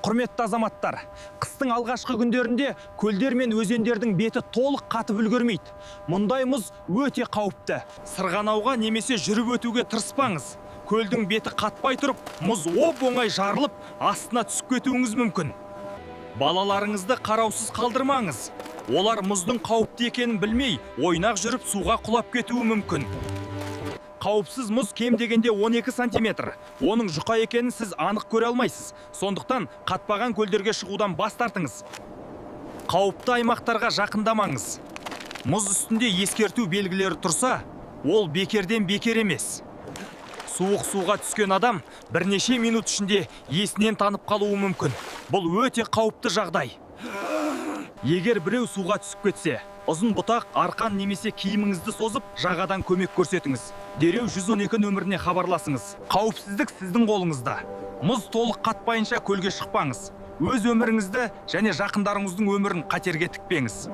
Құрметті азаматтар, қыстың алғашқы күндерінде көлдер мен өзендердің беті толық қатып үлгермейді. Мұндай мұз өте қауіпті. Сырғанауға немесе жүріп өтуге тырыспаңыз. Көлдің беті қатпай тұрып, мұз оп-оңай жарылып, астына түсіп кетуіңіз мүмкін. Балаларыңызды қараусыз қалдырмаңыз. Олар мұздың қауіпті екенін білмей, ойнақ жүріп суға құлап кетуі мүмкін. Қауіпсіз мұз кем дегенде 12 сантиметр. Оның жұқа екенін сіз анық көре алмайсыз. Сондықтан қатпаған көлдерге шығудан бас тартыңыз. Қауіпті аймақтарға жақындамаңыз. Мұз үстінде ескерту белгілері тұрса, ол бекерден бекер емес. Суық суға түскен адам бірнеше минут ішінде есінен танып қалуы мүмкін. Бұл өте қауіпті жағдай. Егер біреу суға түсіп кетсе, ұзын бұтақ, арқан немесе киіміңізді созып, жағадан көмек көрсетіңіз. Дереу 112 нөміріне хабарласыңыз. Қауіпсіздік сіздің қолыңызда. Мұз толық қатпайынша көлге шықпаңыз. Өз өміріңізді және жақындарыңыздың өмірін қатерге тікпеңіз.